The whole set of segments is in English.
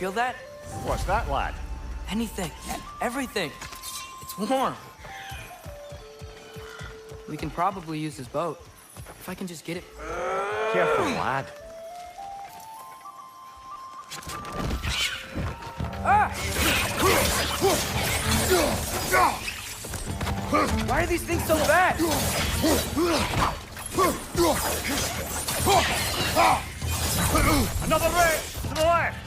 feel that? What's that, lad? Anything. Everything. It's warm. We can probably use this boat. If I can just get it... Careful, lad. Ah! Why are these things so bad? Another wreck! To the left!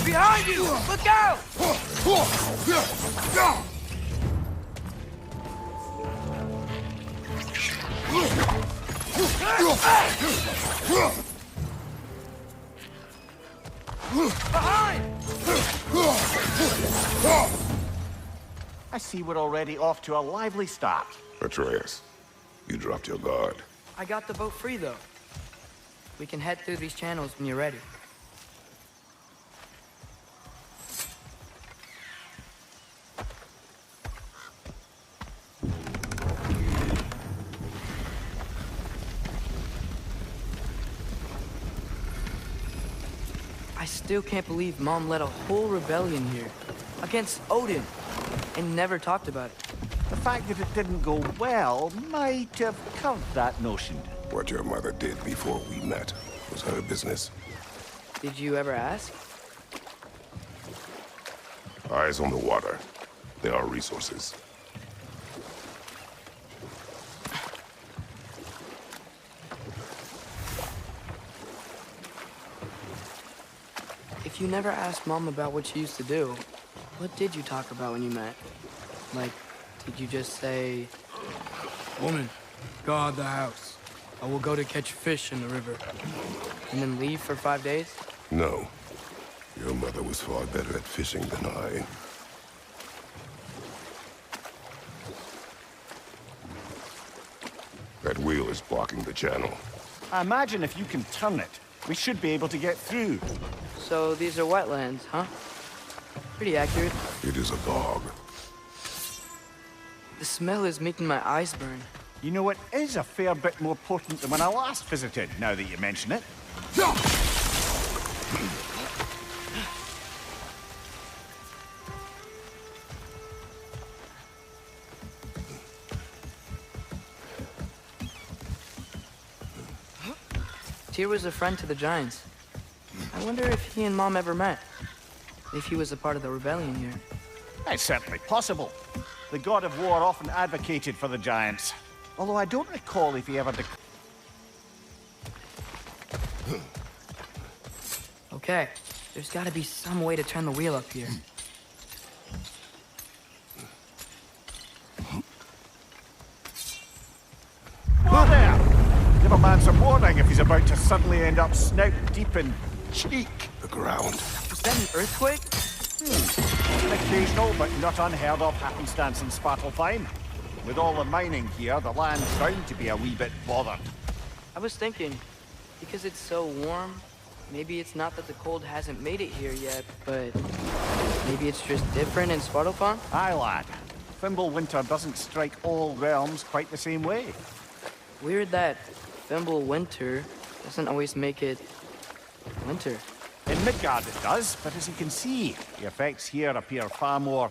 Behind you! Look out! Behind! I see we're already off to a lively start. Atreus, you dropped your guard. I got the boat free, though. We can head through these channels when you're ready. I still can't believe Mom led a whole rebellion here. Against Odin. And never talked about it. The fact that it didn't go well might have curbed that notion. What your mother did before we met was her business. Did you ever ask? Eyes on the water. There are resources. If you never asked Mom about what she used to do, what did you talk about when you met? Like, did you just say... Woman, guard the house. I will go to catch fish in the river. And then leave for 5 days? No. Your mother was far better at fishing than I. That wheel is blocking the channel. I imagine if you can turn it, we should be able to get through. So these are wetlands, huh? Pretty accurate. It is a dog. The smell is making my eyes burn. You know, it is a fair bit more potent than when I last visited, now that you mention it. Tyr was a friend to the Giants. I wonder if he and Mom ever met. If he was a part of the rebellion here. It's certainly possible. The god of war often advocated for the Giants. Although I don't recall if he ever Okay, there's gotta be some way to turn the wheel up here. Whoa there! Give a man some warning if he's about to suddenly end up snout deep in cheek. The ground. Was that an earthquake? An occasional but not unheard of happenstance in Svartalfheim. With all the mining here, the land's bound to be a wee bit bothered. I was thinking, because it's so warm, maybe it's not that the cold hasn't made it here yet, but maybe it's just different in Svartalfheim? Aye, lad. Thimble winter doesn't strike all realms quite the same way. Weird that Thimble winter doesn't always make it winter. In Midgard it does, but as you can see, the effects here appear far more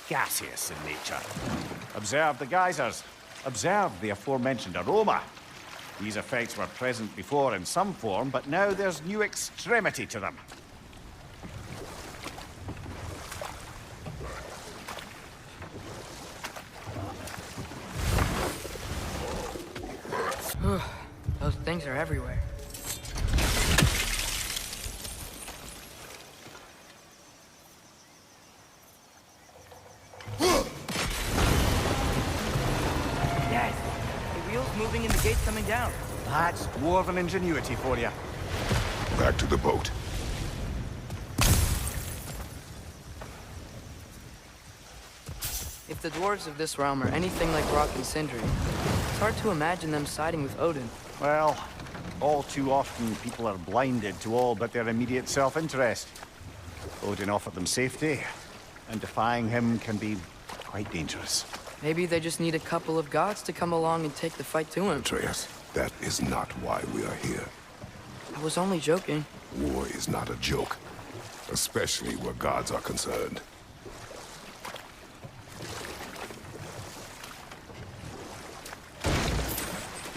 gaseous in nature. Observe the geysers. Observe the aforementioned aroma. These effects were present before in some form, but now there's new extremity to them. Those things are everywhere. Yes! The wheel's moving and the gate's coming down. That's dwarven ingenuity for you. Back to the boat. If If the dwarves of this realm are anything like Rock and Sindri, it's hard to imagine them siding with Odin. Well, all too often people are blinded to all but their immediate self-interest. Odin offered them safety, and defying him can be quite dangerous. Maybe they just need a couple of gods to come along and take the fight to him. Atreus, that is not why we are here. I was only joking. War is not a joke, especially where gods are concerned.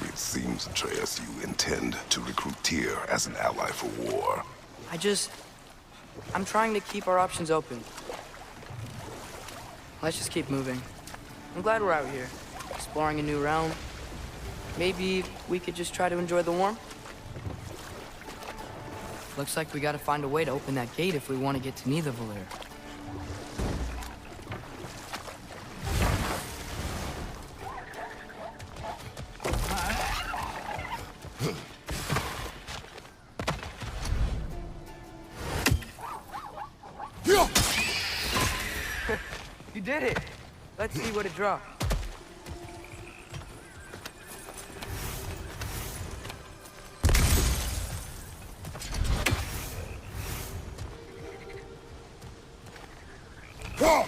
It seems, Atreus, you intend to recruit Tyr as an ally for war. I'm trying to keep our options open. Let's just keep moving. I'm glad we're out here, exploring a new realm. Maybe we could just try to enjoy the warmth? Looks like we gotta find a way to open that gate if we want to get to Nidavillir. You did it! Let's see what it dropped.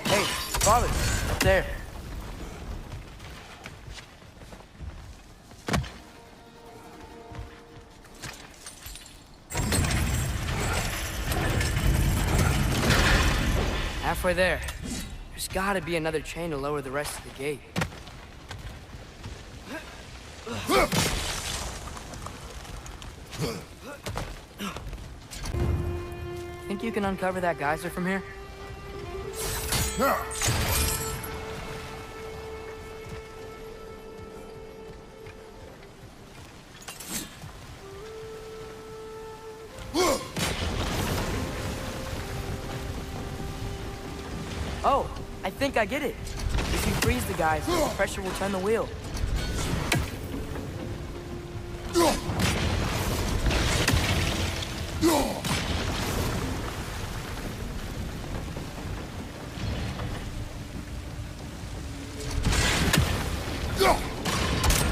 Hey, father, up there. Halfway there. There's gotta be another chain to lower the rest of the gate. Think you can uncover that geyser from here? Oh, I think I get it. If you freeze the geyser, the pressure will turn the wheel.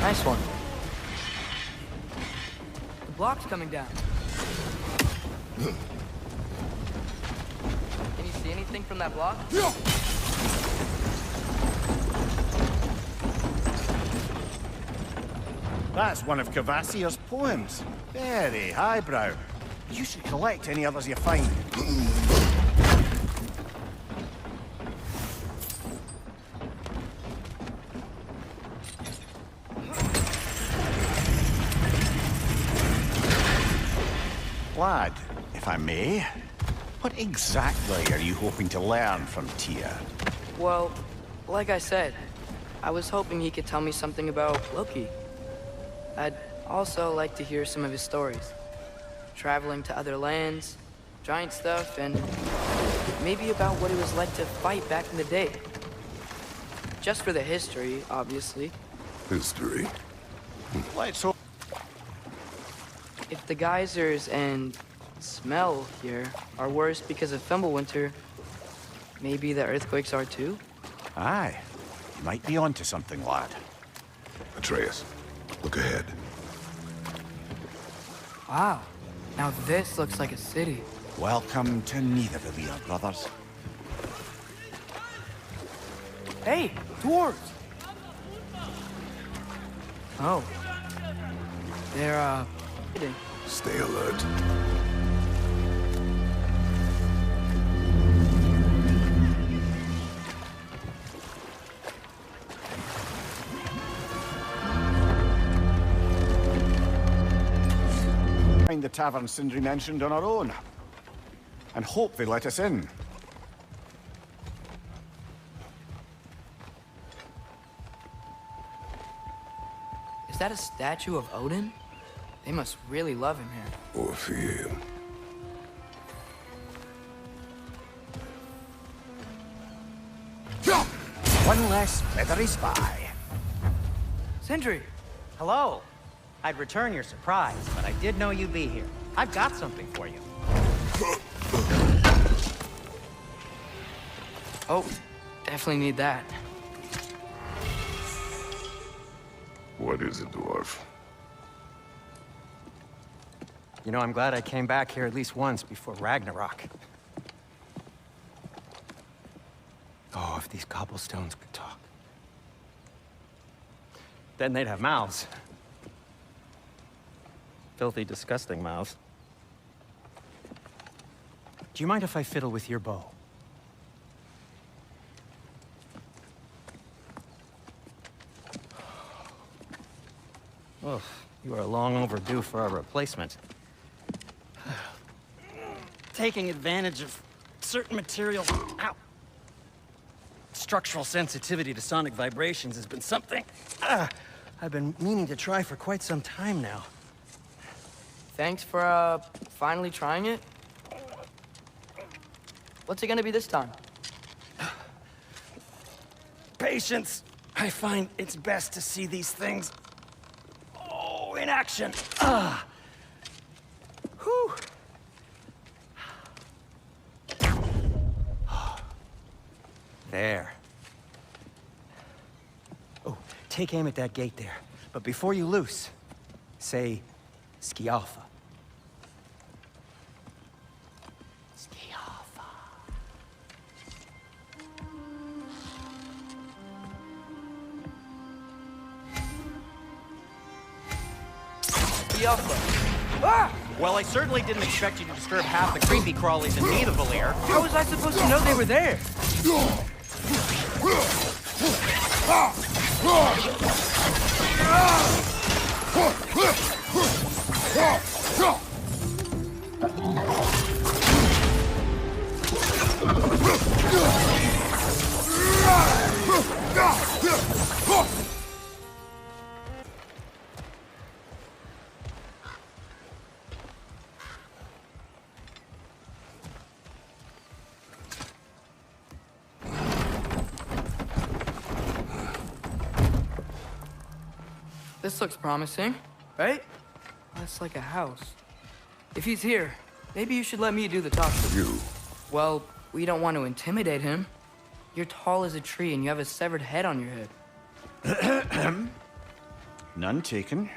Nice one. The block's coming down. Can you see anything from that block? That's one of Kvasir's poems. Very highbrow. You should collect any others you find. Lad, if I may, what exactly are you hoping to learn from Tyr? Well, like I said, I was hoping he could tell me something about Loki. I'd also like to hear some of his stories. Traveling to other lands, giant stuff, and maybe about what it was like to fight back in the day. Just for the history, obviously. History? Let's hope. If the geysers and smell here are worse because of Fimbulwinter, maybe the earthquakes are too? Aye. You might be onto something, lad. Atreus, look ahead. Wow. Now this looks like a city. Welcome to Nidavillir, brothers. Hey, dwarves! Oh. They're, hidden. Stay alert. Find the tavern Sindri mentioned on our own. And hope they let us in. Is that a statue of Odin? They must really love him here. Or fear him. One less feathery spy. Sindri! Hello. I'd return your surprise, but I did know you'd be here. I've got something for you. Oh, definitely need that. What is it, dwarf? You know, I'm glad I came back here at least once before Ragnarok. Oh, if these cobblestones could talk. Then they'd have mouths. Filthy, disgusting mouths. Do you mind if I fiddle with your bow? Oh, you are long overdue for a replacement. Taking advantage of certain materials. Ow. Structural sensitivity to sonic vibrations has been something I've been meaning to try for quite some time now. Thanks for, finally trying it. What's it gonna be this time? Patience. I find it's best to see these things, in action. Whew. There. Oh, take aim at that gate there. But before you loose, say, Skialfa. Skialfa. Ah! Well, I certainly didn't expect you to disturb half the creepy crawlies in Nidavillir. How was I supposed to know they were there? This looks promising, right? That's like a house. If he's here, maybe you should let me do the talking. You? Well, we don't want to intimidate him. You're tall as a tree and you have a severed head on your head. None taken.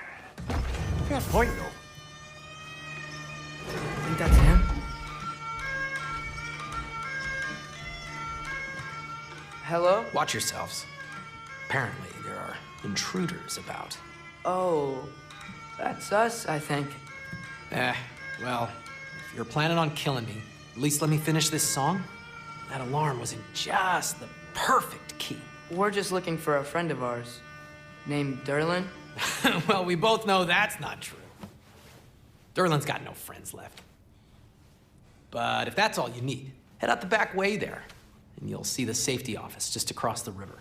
Fair point, though. Think that's him? Hello? Watch yourselves. Apparently, there are intruders about. Oh, that's us, I think. Well, if you're planning on killing me, at least let me finish this song. That alarm was in just the perfect key. We're just looking for a friend of ours named Durlin. Well, we both know that's not true. Durlin's got no friends left. But if that's all you need, head out the back way there, and you'll see the safety office just across the river.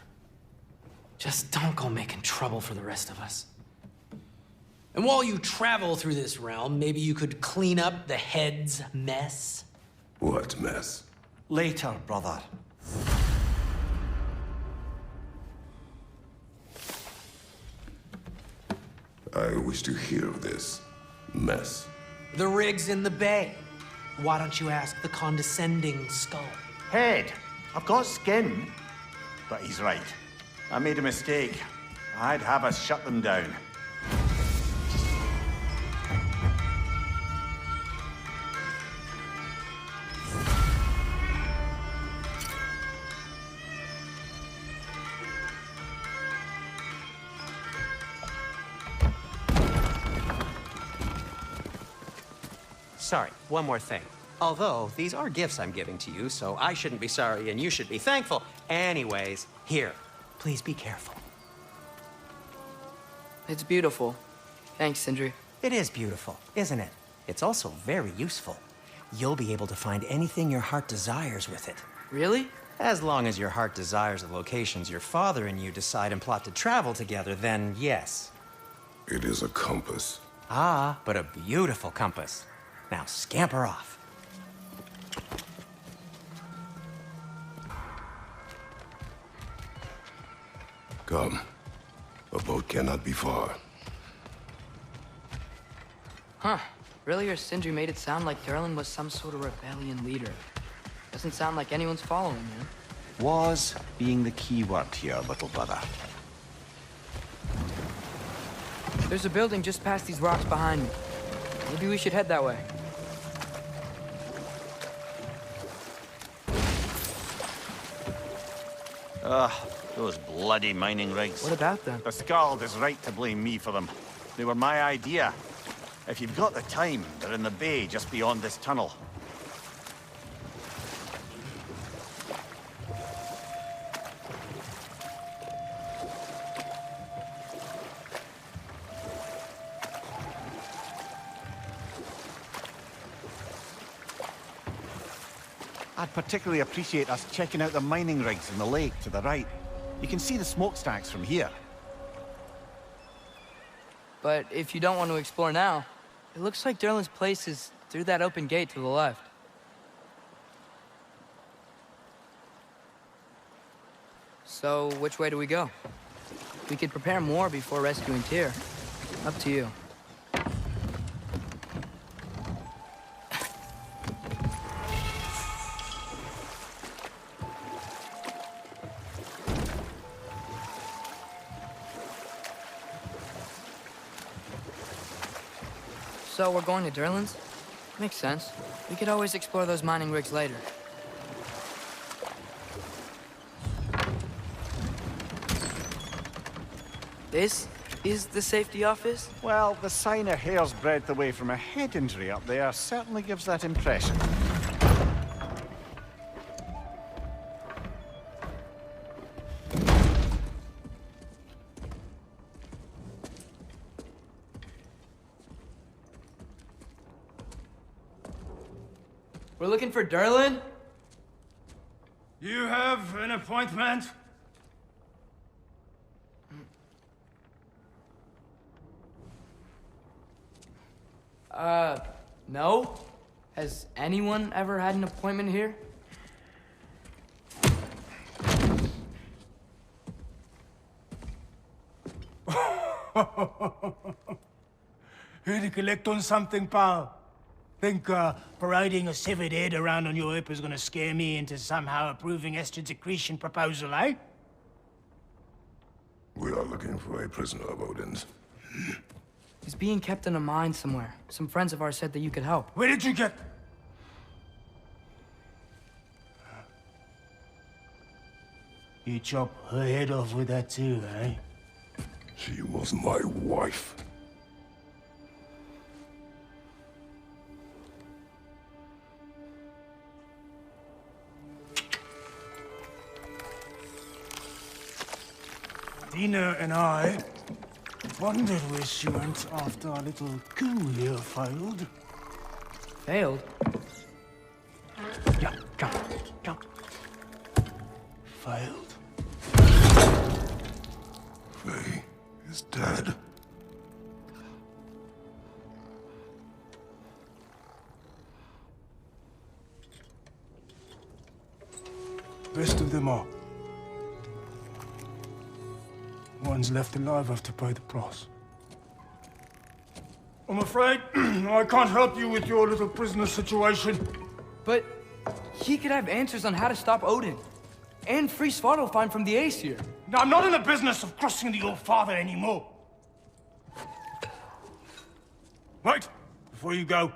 Just don't go making trouble for the rest of us. And while you travel through this realm, maybe you could clean up the head's mess? What mess? Later, brother. I wish to hear of this mess. The rig's in the bay. Why don't you ask the condescending skull? Head. I've got skin. But he's right. I made a mistake. I'd have us shut them down. Sorry, one more thing. Although, these are gifts I'm giving to you, so I shouldn't be sorry and you should be thankful. Anyways, here, please be careful. It's beautiful. Thanks, Sindri. It is beautiful, isn't it? It's also very useful. You'll be able to find anything your heart desires with it. Really? As long as your heart desires the locations your father and you decide and plot to travel together, then yes. It is a compass. Ah, but a beautiful compass. Now scamper off. Come. A boat cannot be far. Huh. Earlier, Sindri made it sound like Durlin was some sort of rebellion leader. Doesn't sound like anyone's following him. Was being the key word here, little brother. There's a building just past these rocks behind me. Maybe we should head that way. Ugh, those bloody mining rigs. What about them? The Skald is right to blame me for them. They were my idea. If you've got the time, they're in the bay just beyond this tunnel. I'd particularly appreciate us checking out the mining rigs in the lake to the right. You can see the smokestacks from here. But if you don't want to explore now, it looks like Durlin's place is through that open gate to the left. So, which way do we go? We could prepare more before rescuing Tyr. Up to you. So we're going to Durlin's? Makes sense. We could always explore those mining rigs later. This is the safety office? Well, the sign a hair's breadth away from a head injury up there certainly gives that impression. We're looking for Durlin? You have an appointment? No? Has anyone ever had an appointment here? Here to collect on something, pal? Think parading a severed head around on your hip is gonna scare me into somehow approving Esther's accretion proposal, eh? We are looking for a prisoner of Odin's. He's being kept in a mine somewhere. Some friends of ours said that you could help. Where did you get... You chop her head off with that too, eh? She was my wife. Dina and I wondered where she went after our little coup here failed. Failed? Yeah, come. Failed. Faye is dead. Rest of them are. Ones left alive have to pay the price. I'm afraid I can't help you with your little prisoner situation. But he could have answers on how to stop Odin. And free Svartalfheim from the Æsir. Now, I'm not in the business of crossing the Old Father anymore. Wait, before you go.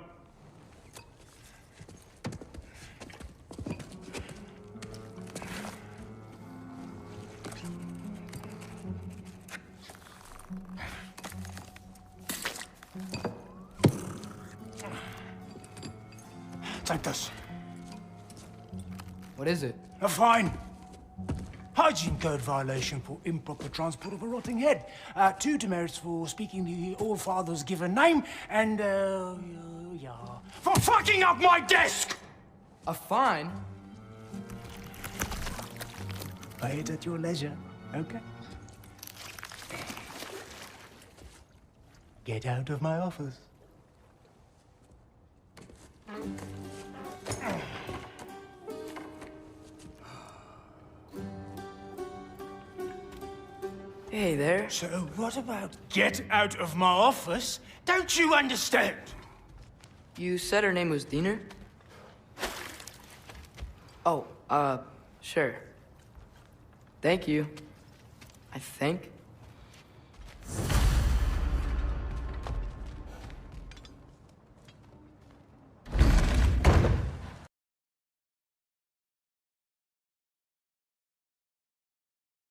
Take this. What is it? A fine. Hygiene code violation for improper transport of a rotting head. 2 demerits for speaking the All-Father's given name, and, yeah, for fucking up my desk! A fine? Pay it at your leisure, okay? Get out of my office. Hey there. So what about get out of my office? Don't you understand? You said her name was Diener? Oh, sure. Thank you. I think.